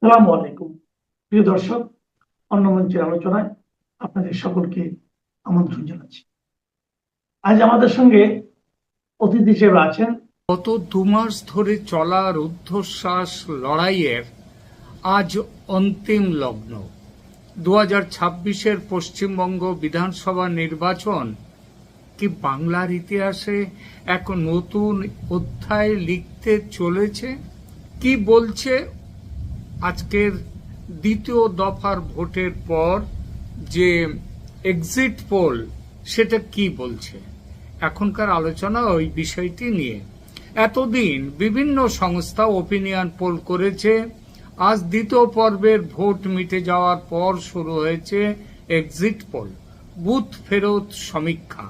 সালামু আলাইকুম। প্রিয় দর্শক, অন্য মঞ্চের আলোচনায় আপনাদের সকলকে আমন্ত্রণ জানাচ্ছি। আজ আমাদের সঙ্গে অতিথি হিসেবে আছেন গত 2 মাস ধরে চলা রুদ্ধশ্বাস লড়াইয়ের আজ অন্তিম লগ্ন। 2026-এর পশ্চিমবঙ্গ বিধানসভা নির্বাচন কি বাংলার ইতিহাসে এক নতুন অধ্যায় লিখতে চলেছে? কি বলছে আজকের দ্বিতীয় দফার ভোটের পর যে এক্সিট পোল, সেটা কি বলছে? এখনকার আলোচনা ওই বিষয়টি নিয়ে। এতদিন বিভিন্ন সংস্থা ওপিনিয়ন পোল করেছে। আজ দ্বিতীয় পর্বের ভোট মিটে যাওয়ার পর শুরু হয়েছে এক্সিট পোল, বুথ ফেরত সমীক্ষা।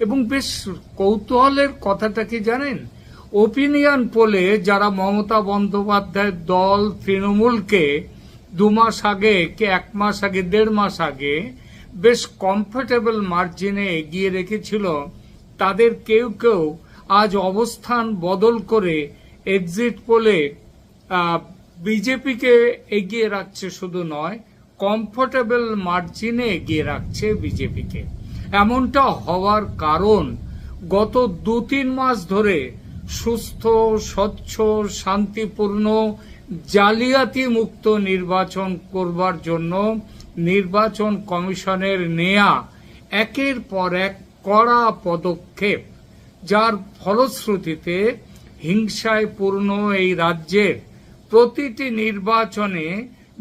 এবং বেশ কৌতূহলের কথাটা কি জানেন? ওপিনিয়ন পোলে যারা মমতা বন্দ্যোপাধ্যায়ের দল তৃণমূলকে 2 মাস আগে কি 1 মাস আগে 1.5 মাস আগে বেশ কমফোর্টেবল মার্জিনে এগিয়ে রেখেছিল, তাদের কেউ কেউ আজ অবস্থান বদল করে এক্সিট পোলে বিজেপিকে এগিয়ে রাখছে। শুধু নয়, কমফোর্টেবল মার্জিনে এগিয়ে রাখছে বিজেপিকে। এমনটা হওয়ার কারণ, গত 2-3 মাস ধরে সুস্থ, স্বচ্ছ, শান্তিপূর্ণ, জালিয়াতি মুক্ত নির্বাচন করবার জন্য নির্বাচন কমিশনের নেয়া একের পর এক কড়া পদক্ষেপ, যার ফলশ্রুতিতে হিংসায় পূর্ণ এই রাজ্যের প্রতিটি নির্বাচনে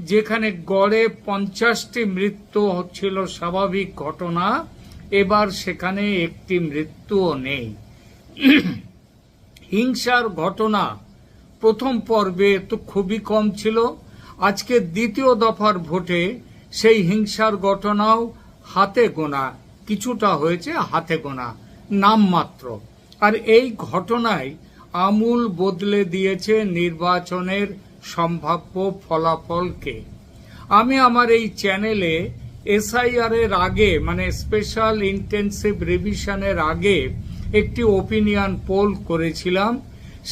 যেখানে গড়ে 50টি মৃত্যু হচ্ছিল স্বাভাবিক ঘটনা, এবার সেখানে একটি মৃত্যুও নেই। হিংসার ঘটনা প্রথম পর্বে তো খুবই কম ছিল। আজকে দ্বিতীয় দফার ভোটে সেই হিংসার ঘটনাও হাতে গোনা, কিছুটা হয়েছে হাতে গোনা, নামমাত্র। আর এই ঘটনায় আমূল বদলে দিয়েছে নির্বাচনের সম্ভাব্য ফলাফলকে। আমি আমার এই চ্যানেলে এসআইআর এর আগে, মানে স্পেশাল ইন্টেনসিভ রিভিশনের আগে একটি ওপিনিয়ন পোল করেছিলাম।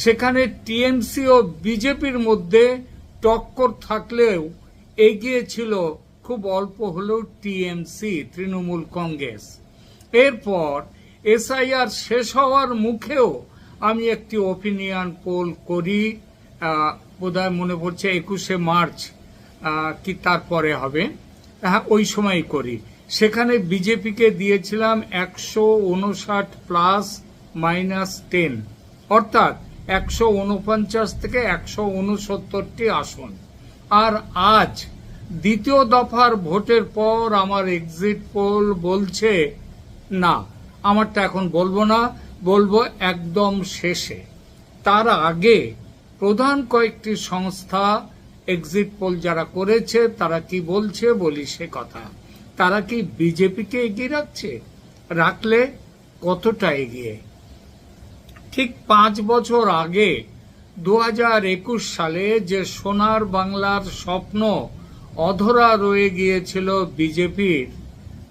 সেখানে টিএমসি ও বিজেপির মধ্যে টক্কর থাকলেও এগিয়ে ছিল খুব অল্প হলেও টিএমসি, তৃণমূল কংগ্রেস। এরপর এসআইআর শেষ হওয়ার মুখেও আমি একটি ওপিনিয়ন পোল করি, বোধহয় মনে পড়ছে 21শে মার্চ কি তারপরে হবে, হ্যাঁ ওই সময় করি। সেখানে বিজেপিকে দিয়েছিলাম 159 প্লাস মাইনাস 10, অর্থাৎ 149 থেকে 169টি আসন। আর আজ দ্বিতীয় দফার ভোটের পর আমার এক্সিট পোল বলছে না, আমারটা এখন বলবো না, বলবো একদম শেষে। তার আগে প্রধান কয়েকটি সংস্থা এক্সিট পোল যারা করেছে তারা কি বলছে বলি সে কথা। তারা কি বিজেপিকে এগিয়ে রাখছে? রাখলে কতটা এগিয়ে? ঠিক 5 বছর আগে 2021 সালে যে সোনার বাংলার স্বপ্ন অধরা রয়ে গিয়েছিল বিজেপির,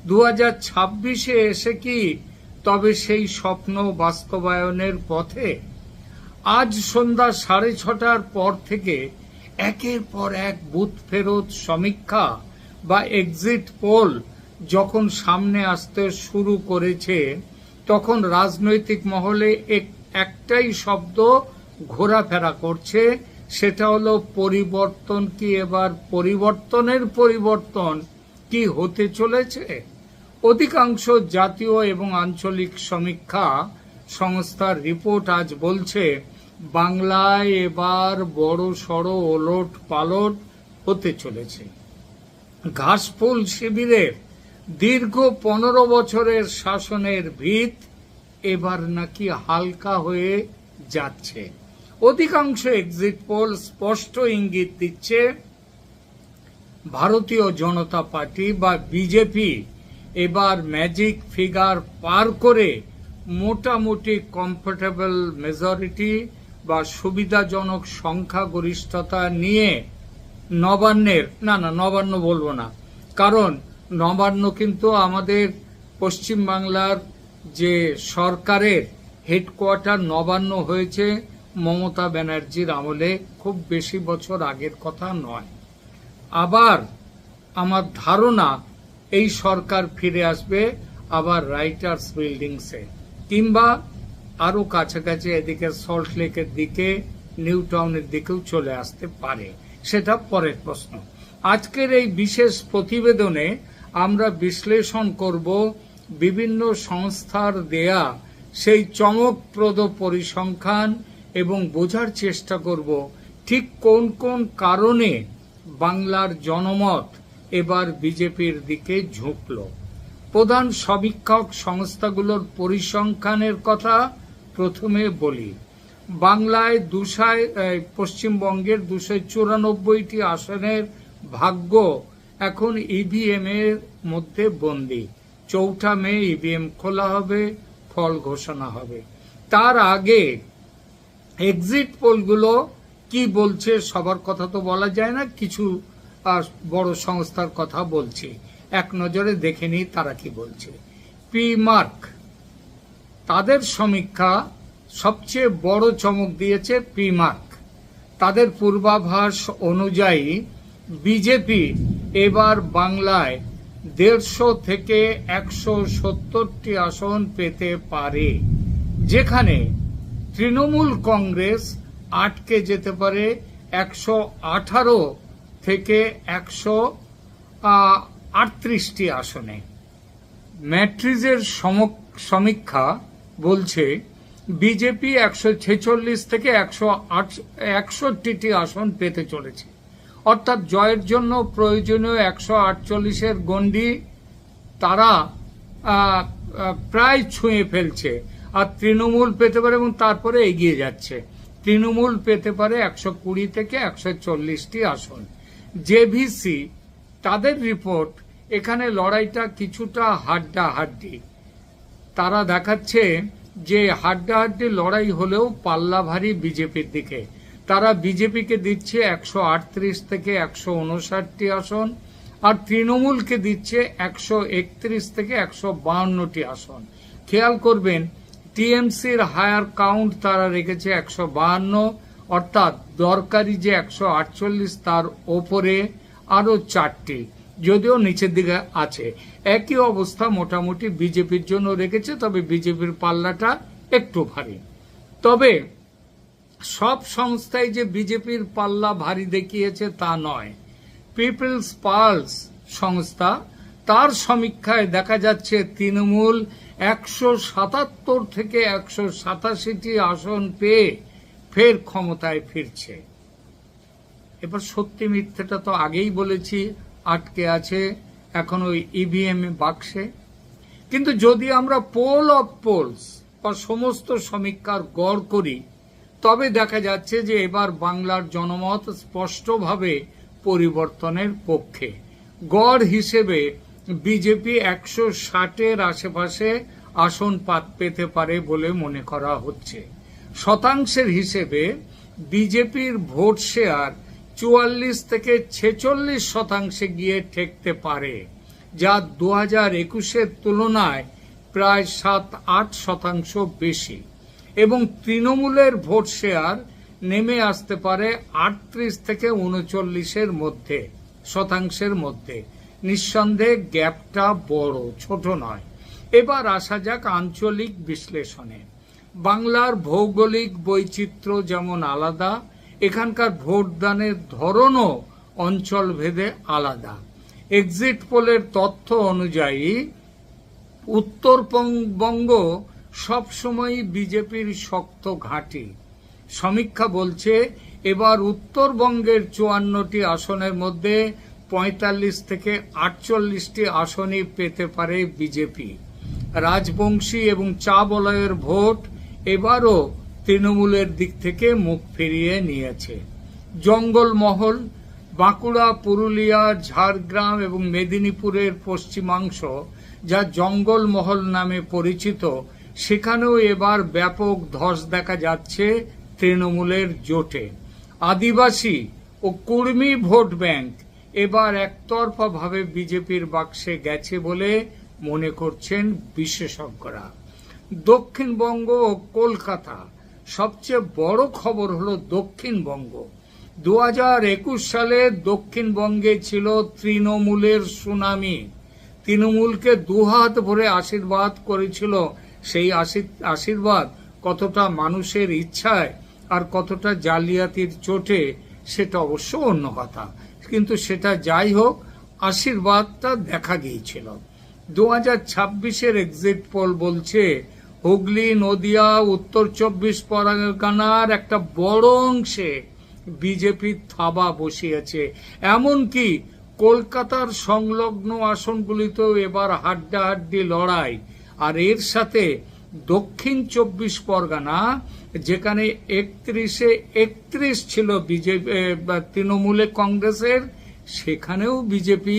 2026-এ এসে কি তবে সেই স্বপ্ন বাস্তবায়নের পথে? আজ সন্ধ্যা 6:30টার পর থেকে একের পর এক বুথ ফেরত সমীক্ষা বা এক্সিট পোল যখন সামনে আসতে শুরু করেছে, তখন রাজনৈতিক মহলে একটাই শব্দ ঘোরাফেরা করছে, সেটা হলো পরিবর্তন। কি এবার পরিবর্তনের পরিবর্তন কি হতে চলেছে? অধিকাংশ জাতীয় এবং আঞ্চলিক সমীক্ষা সংস্থার রিপোর্ট আজ বলছে বাংলায় এবার বড় সড়ো ওলট পালট হতে চলেছে। ঘাসফুল শিবিরের দীর্ঘ 15 বছরের শাসনের ভিত এবার নাকি হালকা হয়ে যাচ্ছে। অধিকাংশ এক্সিট পোল স্পষ্ট ইঙ্গিত দিচ্ছে ভারতীয় জনতা পার্টি বা বিজেপি এবার ম্যাজিক ফিগার পার করে মোটামুটি কমফোর্টেবল মেজরিটি বা সুবিধাজনক সংখ্যাগরিষ্ঠতা নিয়ে নবান্নের, নবান্ন বলবো না, কারণ নবান্ন কিন্তু আমাদের পশ্চিমবাংলার যে সরকারের হেডকোয়ার্টার নবান্ন হয়েছে মমতা ব্যানার্জির আমলে, খুব বেশি বছর আগের কথা নয়। আবার আমার ধারণা এই সরকার ফিরে আসবে আবার রাইটার্স বিল্ডিংসে, কিংবা আরো কাছাকাছি এদিকে সল্ট লেকের দিকে, নিউ টাউনের দিকেও চলে আসতে পারে, সেটা পরের প্রশ্ন। আজকের এই বিশেষ প্রতিবেদনে আমরা বিশ্লেষণ করব বিভিন্ন সংস্থার দেয়া সেই চমকপ্রদ পরিসংখ্যান এবং বোঝার চেষ্টা করব ঠিক কোন কোন কারণে বাংলার জনমত এবার বিজেপির দিকে ঝুঁকল। প্রধান সমীক্ষক সংস্থাগুলোর পরিসংখ্যানের কথা প্রথমে বলি। বাংলায় পশ্চিমবঙ্গের 294টি আসনের ভাগ্য এখন ইভিএম এর মধ্যে বন্দী। 4 মে ইভিএম খোলা হবে, ফল ঘোষণা হবে। তার আগে এক্সিট পোলগুলো কি বলছে, সবার কথা তো বলা যায় না, কিছু বড় সংস্থার কথা বলছি, এক নজরে দেখে নিই তারা কি বলছে। পি মার্ক, তাদের সমীক্ষা সবচেয়ে বড় চমক দিয়েছে পি মার্ক। তাদের পূর্বাভাস অনুযায়ী বিজেপি এবার বাংলায় 150 থেকে 170টি আসন পেতে পারে, যেখানে তৃণমূল কংগ্রেস আটকে যেতে পারে 118 থেকে 138টি আসনে। ম্যাট্রিজের সমীক্ষা বলছে বিজেপি 146 থেকে 161টি আসন পেতে চলেছে, অর্থাৎ জয়ের জন্য প্রয়োজনীয় 148-এর গণ্ডি তারা প্রায় ছুঁয়ে ফেলছে। আর তৃণমূল পেতে পারে, এবং তারপরে এগিয়ে যাচ্ছে, তৃণমূল পেতে পারে 120 থেকে 140টি আসন। জেভিসি, তাদের রিপোর্ট, এখানে লড়াইটা কিছুটা হাড্ডাহাড্ডি। তারা দেখাচ্ছে যে হাড্ডাহাড্ডি লড়াই হলেও পাল্লা ভারী বিজেপির দিকে। তারা বিজেপিকে দিচ্ছে 138 থেকে 159টি আসন, আর তৃণমূলকে দিচ্ছে 131 থেকে 152টি আসন। খেয়াল করবেন টিএমসির হায়ার কাউন্ট তারা রেখেছে 152, অর্থাৎ দরকারি যে 148 তার ওপরে আরো 4টি, যদিও নিচের দিকে আছে। একই অবস্থা মোটামুটি বিজেপির জন্য রেখেছে, তবে বিজেপির পাল্লাটা একটু ভারী। তবে সব সংস্থাই যে বিজেপির পাল্লা ভারী দেখিয়েছে তা নয়। পিপলস পালস সংস্থা, তার সমীক্ষায় দেখা যাচ্ছে তৃণমূল 177 থেকে 187টি আসন পেয়ে ফের ক্ষমতায় ফিরছে। এবার সত্যি মিথ্যেটা তো আগেই বলেছি, আটকে আছে এখন ওই ইভিএম বাক্সে। কিন্তু যদি আমরা পোল অফ পোলস বা সমস্ত সমীক্ষার গড় করি, তবে দেখা যাচ্ছে যে এবার বাংলার জনমত স্পষ্টভাবে পরিবর্তনের পক্ষে। গড় হিসেবে বিজেপি 160-এর আশেপাশে আসন পেতে পারে বলে মনে করা হচ্ছে। শতাংশের হিসেবে বিজেপির ভোট শেয়ার 44 থেকে 46% গিয়ে ঠেকতে পারে, যা 2021-এর তুলনায় প্রায় 7-8% বেশি। এবং তৃণমূলের ভোট শেয়ার নেমে আসতে পারে 38 থেকে 39-এর মধ্যে শতাংশের মধ্যে। নিঃসন্দেহে গ্যাপটা বড়, ছোট নয়। এবার আসা যাক আঞ্চলিক বিশ্লেষণে। বাংলার ভৌগোলিক বৈচিত্র্য যেমন আলাদা, এখানকার ভোটদানের ধরনও অঞ্চল ভেদে আলাদা। এক্সিট পোলের তথ্য অনুযায়ী উত্তরবঙ্গ সবসময়ই বিজেপির শক্ত ঘাঁটি। সমীক্ষা বলছে এবার উত্তরবঙ্গের 54টি আসনের মধ্যে 45 থেকে 48টি আসনই পেতে পারে বিজেপি। রাজবংশী এবং চা বলয়ের ভোট এবারও তৃণমূলের দিক থেকে মুখ ফিরিয়ে নিয়েছে। জঙ্গলমহল, বাঁকুড়া, পুরুলিয়া, ঝাড়গ্রাম এবং মেদিনীপুরের পশ্চিমাংশ, যা জঙ্গলমহল নামে পরিচিত, সেখানেও এবার ব্যাপক ধস দেখা যাচ্ছে তৃণমূলের জোটে। আদিবাসী ও কুর্মী ভোট ব্যাংক এবার একতরফাভাবে বিজেপির বাক্সে গেছে বলে মনে করছেন বিশেষজ্ঞরা। দক্ষিণবঙ্গ ও কলকাতা, সবচেয়ে বড় খবর হলো দক্ষিণবঙ্গ। 2021 সালে দক্ষিণবঙ্গে ছিল তৃণমূলের সুনামি। তৃণমূলকে দুহাত ভরে আশীর্বাদ করেছিল। সেই আশীর্বাদ কতটা মানুষের ইচ্ছায় আর কতটা জালিয়াতির চোটে সেটা অবশ্য অন্য কথা, কিন্তু সেটা যাই হোক, আশীর্বাদটা দেখা গিয়েছিল। 2026-এর এক্সিট পোল বলছে হুগলি, নদিয়া, উত্তর 24 পরগনার একটা বড় অংশে বিজেপির থাবা বসিয়েছে। এমনকি কলকাতার সংলগ্ন আসনগুলিতেও এবার হাড্ডাহাড্ডি লড়াই। আর এর সাথে দক্ষিণ 24 পরগনা, যেখানে 31-এ 31 ছিল বিজেপি তৃণমূলে কংগ্রেসের, সেখানেও বিজেপি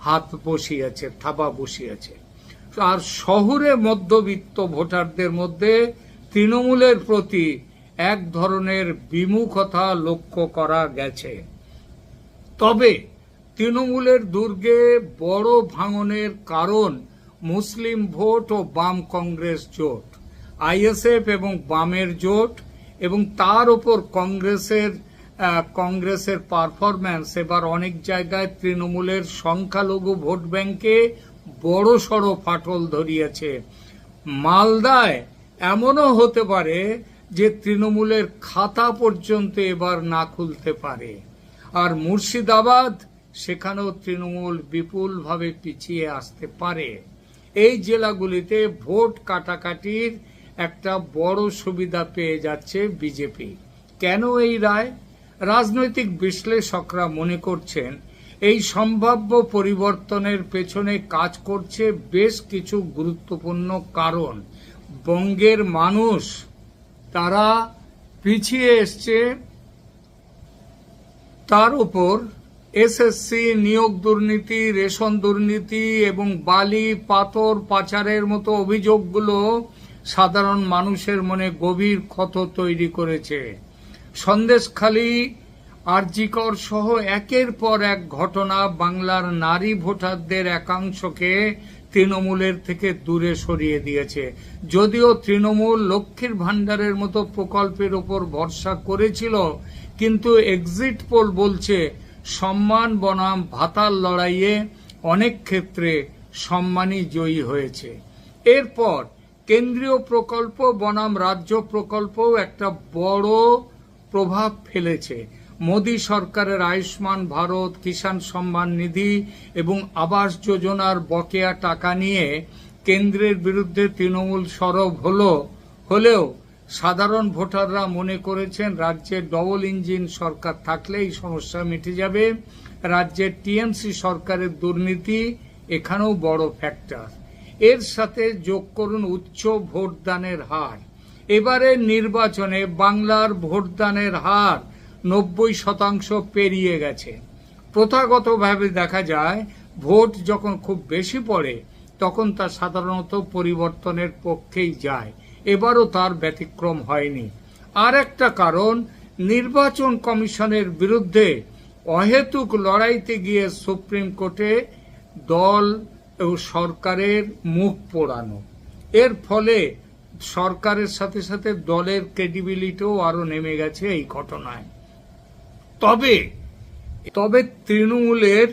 হাত বসিয়েছে, থাবা বসিয়েছে। আর শহরে মধ্যবিত্ত ভোটারদের মধ্যে তৃণমূলের প্রতি এক ধরনের বিমুখতা লক্ষ্য করা গেছে। তবে তৃণমূলের দুর্গে বড় ভাঙনের কারণ মুসলিম ভোট ও বাম কংগ্রেস জোট, আইএসএফ এবং বামের জোট, এবং তার উপর কংগ্রেসের পারফরম্যান্স এবার অনেক জায়গায় তৃণমূলের সংখ্যালঘু ভোট ব্যাংকে বড় সড় ফাটল ধরিয়েছে। মালদায় এমনও হতে পারে যে তৃণমূলের খাতা পর্যন্ত এবার না খুলতে পারে। আর মুর্শিদাবাদ, সেখানেও তৃণমূল বিপুলভাবে পিছিয়ে আসতে পারে। এই জেলাগুলিতে ভোট কাটাকাটির একটা বড় সুবিধা পেয়ে যাচ্ছে বিজেপি। কেন এই রায়? রাজনৈতিক বিশ্লেষকরা মনে করছেন এই সম্ভাব্য পরিবর্তনের পেছনে কাজ করছে বেশ কিছু গুরুত্বপূর্ণ কারণ। বঙ্গের মানুষ তারা পিছিয়ে এসছে, তার উপর এসএসসি, নিয়োগ দুর্নীতি, রেশন দুর্নীতি এবং বালি পাথর পাচারের মতো অভিযোগগুলো সাধারণ মানুষের মনে গভীর ক্ষত তৈরি করেছে। সন্দেশখালী, আরজিকর সহ একের পর এক ঘটনা বাংলার নারী ভোটারদের একাংশকে তৃণমূলের থেকে দূরে সরিয়ে দিয়েছে। যদিও তৃণমূল লক্ষ্মীর ভাণ্ডারের মতো প্রকল্পের উপর ভরসা করেছিল, কিন্তু এক্সিট পোল বলছে সম্মান বনাম ভাতার লড়াইয়ে অনেক ক্ষেত্রে সম্মানই জয়ী হয়েছে। এরপর কেন্দ্রীয় প্রকল্প বনাম রাজ্য প্রকল্পও একটা বড় প্রভাব ফেলেছে। মোদী সরকারের আয়ুষ্মান ভারত, কিষাণ সম্মান নিধি এবং আবাস যোজনার বকেয়া টাকা নিয়ে কেন্দ্রের বিরুদ্ধে তৃণমূল সরব হলেও সাধারণ ভোটাররা মনে করেছেন রাজ্যের ডবল ইঞ্জিন সরকার থাকলে এই সমস্যা মিটে যাবে। রাজ্যের টিএমসি সরকারের দুর্নীতি এখানেও বড় ফ্যাক্টর। এর সাথে যোগ করুন উচ্চ ভোটদানের হার। এবারের নির্বাচনে বাংলার ভোটদানের হার 90% পেরিয়ে গেছে। প্রথাগতভাবে দেখা যায় ভোট যখন খুব বেশি পড়ে তখন তা সাধারণত পরিবর্তনের পক্ষেই যায়। এবারও তার ব্যতিক্রম হয়নি। আর একটা কারণ, নির্বাচন কমিশনের বিরুদ্ধে অহেতুক লড়াইতে গিয়ে সুপ্রিম কোর্টে দল ও সরকারের মুখ পোড়ানো। এর ফলে সরকারের সাথে সাথে দলের ক্রেডিবিলিটিও আরো নেমে গেছে এই ঘটনায়। তবে তৃণমূলের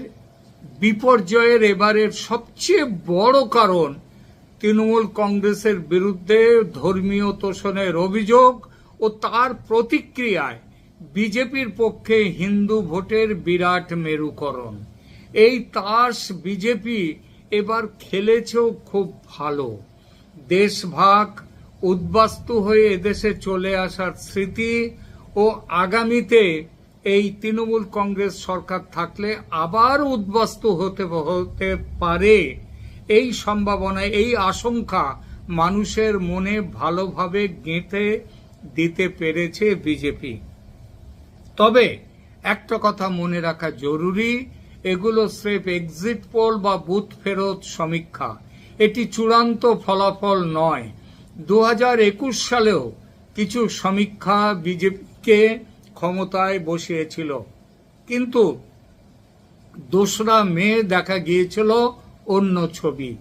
বিপর্যয়ের এবারের সবচেয়ে বড় কারণ তৃণমূল কংগ্রেসের বিরুদ্ধে ধর্মীয় তোষণের অভিযোগ ও তার প্রতিক্রিয়ায় বিজেপির পক্ষে হিন্দু ভোটের বিরাট মেরুকরণ। এই তাস বিজেপি এবার খেলেছেও খুব ভালো। দেশভাগ, উদ্বাস্তু হয়ে এদেশে চলে আসার স্মৃতি ও আগামীতে এই তৃণমূল কংগ্রেস সরকার থাকলে আবার উদ্বাস্তু হতে পারে, এই সম্ভাবনায়, এই আশঙ্কা মানুষের মনে ভালোভাবে গেঁথে দিতে পেরেছে বিজেপি। তবে একটা কথা মনে রাখা জরুরি, এগুলো স্রেফ এক্সিট পোল বা বুথ ফেরত সমীক্ষা, এটি চূড়ান্ত ফলাফল নয়। 2021 সালেও কিছু সমীক্ষা বিজেপিকে ক্ষমতায় বসিয়েছিল, কিন্তু 2রা মে দেখা গিয়েছিল অন্য ছবি।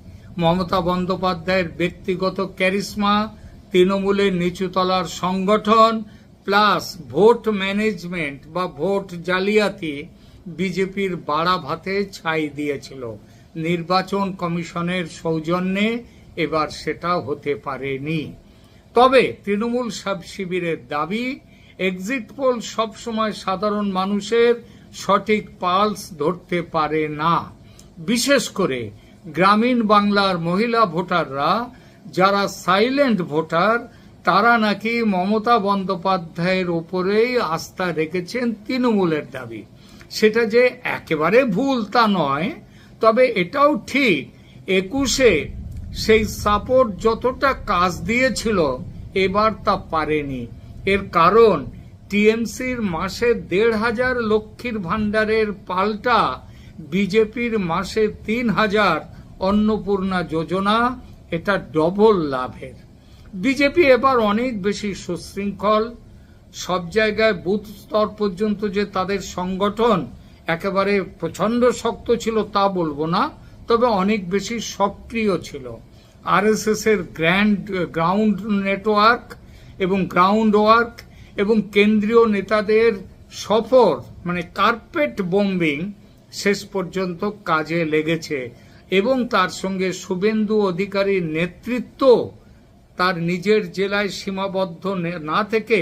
মমতা বন্দ্যোপাধ্যায়ের ব্যক্তিগত ক্যারিশমা, তৃণমূলের নিচুতলার সংগঠন, প্লাস ভোট ম্যানেজমেন্ট বা ভোট জালিয়াতি বিজেপির বাড়া ভাতে ছাই দিয়েছিল। নির্বাচন কমিশনের সৌজন্যে এবার সেটা হতে পারেনি। তবে তৃণমূল শিবিরের দাবি, এক্সিট পোল সবসময় সাধারণ মানুষের সঠিক পালস ধরতে পারে না। বিশেষ করে গ্রামীণ বাংলার মহিলা ভোটাররা যারা সাইলেন্ট ভোটার, তারা নাকি মমতা বন্দ্যোপাধ্যায়ের ওপরেই আস্থা রেখেছেন তৃণমূলের দাবি। সেটা যে একেবারে ভুল তা নয়, তবে এটাও ঠিক 21-এ সেই সাপোর্ট যতটা কাজ দিয়েছিল এবার তা পারেনি। এর কারণ টিএমসির মাসে 1,500 লক্ষ্মীর ভান্ডারের পাল্টা বিজেপির মাসে 3,000 অন্নপূর্ণা যোজনা, এটা ডবল লাভের। বিজেপি এবার অনেক বেশি সুশৃঙ্খল। সব জায়গায় বুথ স্তর পর্যন্ত যে তাদের সংগঠন একেবারে প্রচন্ড শক্ত ছিল তা বলবো না, তবে অনেক বেশি সক্রিয় ছিল। আরএসএস এর গ্রাউন্ড নেটওয়ার্ক এবং গ্রাউন্ড ওয়ার্ক এবং কেন্দ্রীয় নেতাদের সফর, মানে কার্পেট বোম্বিং শেষ পর্যন্ত কাজে লেগেছে। এবং তার সঙ্গে শুভেন্দু অধিকারীর নেতৃত্ব তার নিজের জেলায় সীমাবদ্ধ না থেকে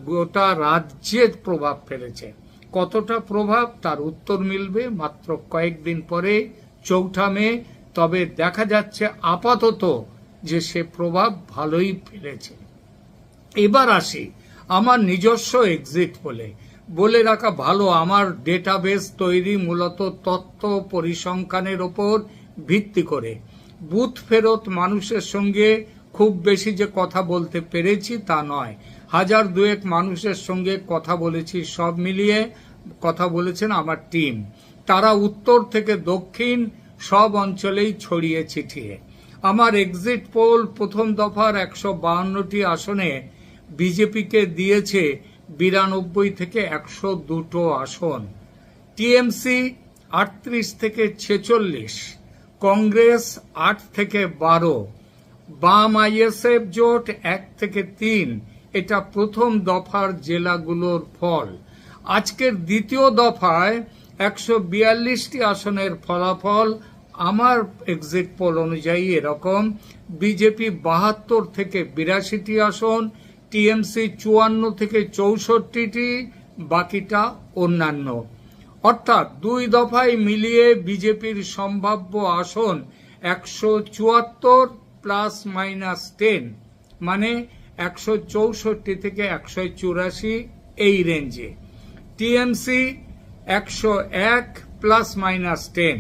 গোটা রাজ্যে প্রভাব ফেলেছে। কতটা প্রভাব তার উত্তর মিলবে মাত্র কয়েকদিন পরে, 4 মে। তবে দেখা যাচ্ছে আপাতত যে সে প্রভাব ভালোই ফেলেছে। এবার আসি আমার নিজস্ব এক্সিট বলে রাখা ভালো। আমার ডেটাবেস তৈরি মূলত তথ্য পরিসংখ্যানের ওপর ভিত্তি করে। বুথ ফেরত মানুষের সঙ্গে খুব বেশি যে কথা বলতে পেরেছি তা নয়, 1000-2 মানুষের সঙ্গে কথা বলেছি। সব মিলিয়ে কথা বলেছেন আমার টিম। তারা উত্তর থেকে দক্ষিণ সব অঞ্চলেই ছড়িয়ে ছিটিয়ে। আমার এক্সিট পোল প্রথম দফার 152টি আসনে বিজেপিকে দিয়েছে 92 থেকে 102 আসন, টিএমসি 38 থেকে 46, কংগ্রেস 8 থেকে 12, বাম আইএসএফ জোট 1 থেকে 3। এটা প্রথম দফার জেলাগুলোর ফল। আজকের দ্বিতীয় দফায় 142টি আসনের ফলাফল আমার এক্সিট পোল অনুযায়ী এরকম: বিজেপি 72 থেকে 82টি আসন, টিএমসি 54 থেকে 64টি, বাকিটা অন্যান্য। অর্থাৎ 2 দফায় মিলিয়ে বিজেপির সম্ভাব্য আসন 174 ± 10, মানে 164 থেকে 184, এই রেঞ্জে। টিএমসি 101 ± 10,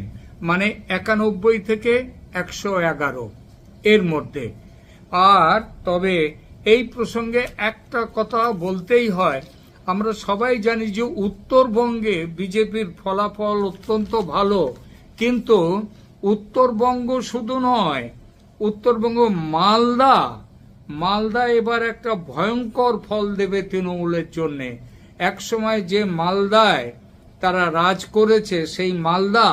মানে 91 থেকে 111 এর মধ্যে। আর তবে এই প্রসঙ্গে একটা কথা বলতেই হয়, আমরা সবাই জানি যে উত্তরবঙ্গে বিজেপির ফলাফল অত্যন্ত ভালো, কিন্তু উত্তরবঙ্গ শুধু নয়, উত্তরবঙ্গ মালদা এবার একটা ভয়ঙ্কর ফল দেবে তৃণমূলের জন্য। একসময় যে মালদায় তারা রাজ করেছে, সেই মালদা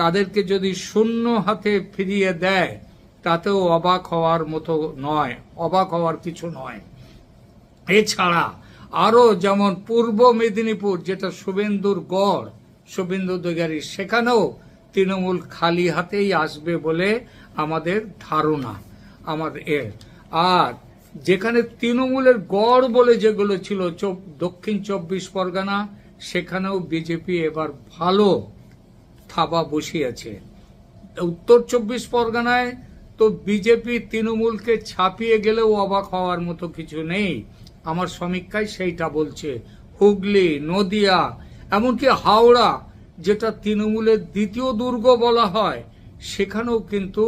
তাদেরকে যদি শূন্য হাতে ফিরিয়ে দেয় তাতেও অবাক হওয়ার মতো নয়, অবাক হওয়ার কিছু নয়। এছাড়া আরো যেমন পূর্ব মেদিনীপুর, যেটা শুভেন্দুর গড়, শুভেন্দু অধিকারী, সেখানেও তৃণমূল খালি হাতেই আসবে বলে আমাদের ধারণা। আর যেখানে তৃণমূলের গড় বলে যেগুলো ছিল দক্ষিণ 24 পরগনা, সেখানেও বিজেপি এবার ভালো থাবা বসিয়েছে। উত্তর 24 পরগনায় তো বিজেপি তৃণমূলকে ছাপিয়ে গেলেও অবাক হওয়ার মতো কিছু নেই, আমার সমীক্ষায় সেইটা বলছে। হুগলি, নদিয়া, এমনকি হাওড়া, যেটা তৃণমূলের দ্বিতীয় দুর্গ বলা হয়, সেখানেও কিন্তু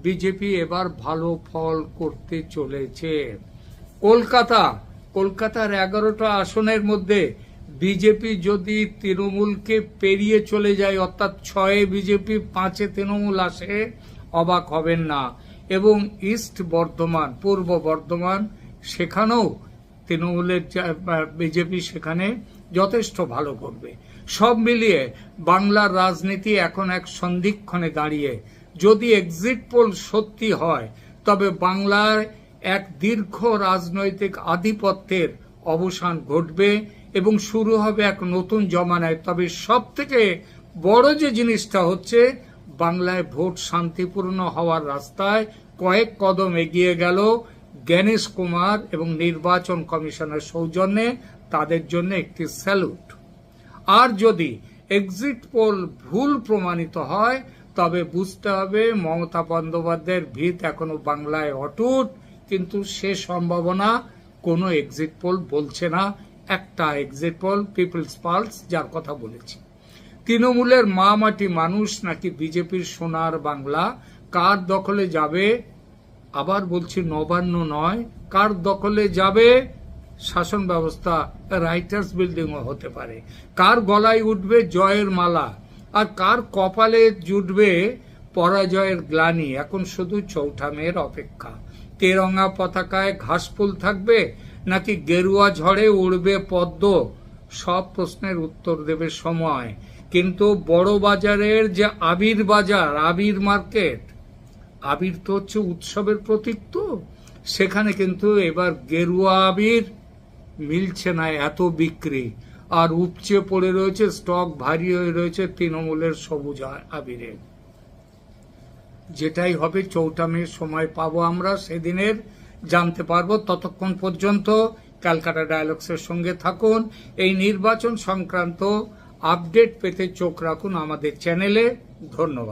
বিজেপি এবার ভালো ফল করতে চলেছে। কলকাতার 11টা আসনের মধ্যে বিজেপি যদি তৃণমূলকে পেরিয়ে চলে যায়, অর্থাৎ 6-এ বিজেপি 5-এ তৃণমূল আসে, অবাক হবেন না। এবং ইস্ট বর্ধমান, পূর্ব বর্ধমান, সেখানেও তৃণমূলের বিজেপি সেখানে যথেষ্ট ভালো করবে। সব মিলিয়ে বাংলার রাজনীতি এখন এক সন্ধিক্ষণে দাঁড়িয়ে। যদি এক্সিট পোল সত্যি হয়, তবে বাংলার এক দীর্ঘ রাজনৈতিক আধিপত্যের অবসান ঘটবে এবং শুরু হবে এক নতুন জমানায়। তবে সব থেকে বড় যে জিনিসটা হচ্ছে, বাংলায় ভোট শান্তিপূর্ণ হওয়ার রাস্তায় কয়েক কদম এগিয়ে গেল জ্ঞানেশ কুমার এবং নির্বাচন কমিশনের সৌজন্যে। তাদের জন্য একটি স্যালুট। আর যদি এক্সিট পোল ভুল প্রমাণিত হয়, তবে বুঝতে হবে মমতা বন্দ্যোপাধ্যায়ের ভিত এখনো বাংলায় অটুট, কিন্তু সে সম্ভাবনা কোনো এক্সিট পোল বলছে না। একটা এক্সিট পোল পিপলস পালস, যার কথা বলেছি। তৃণমূলের মা মাটি মানুষ নাকি বিজেপির সোনার বাংলা, কার দখলে যাবে? আবার বলছি, নবান্ন নয়, কার দখলে যাবে শাসন ব্যবস্থা? রাইটার্স বিল্ডিংও হতে পারে। কার গলায় উঠবে জয়ের মালা, আর কার কপালে জুটবে পরাজয়ের গ্লানি? এখন শুধু চৌঠা মেয়ের অপেক্ষা। তেরঙ্গা পতাকায় ঘাসফুল থাকবে নাকি গেরুয়া ঝড়ে উড়বে পদ্ম? সব প্রশ্নের উত্তর দেবে সময়। কিন্তু বড় বাজারের যে আবির বাজার, আবির মার্কেট, আবির তো হচ্ছে উৎসবের প্রতীক, তো সেখানে কিন্তু এবার গেরুয়া আবির মিলছে না, এত বিক্রি। আর উপচে পড়ে রয়েছে, স্টক ভারী হয়ে রয়েছে তৃণমূলের সবুজ আবিরে। যেটাই হবে চৌঠা মের সময় পাবো আমরা, সেদিনের জানতে পারবো। ততক্ষণ পর্যন্ত ক্যালকাটা ডায়ালগসের সঙ্গে থাকুন। এই নির্বাচন সংক্রান্ত আপডেট পেতে চোখ রাখুন আমাদের চ্যানেলে। ধন্যবাদ।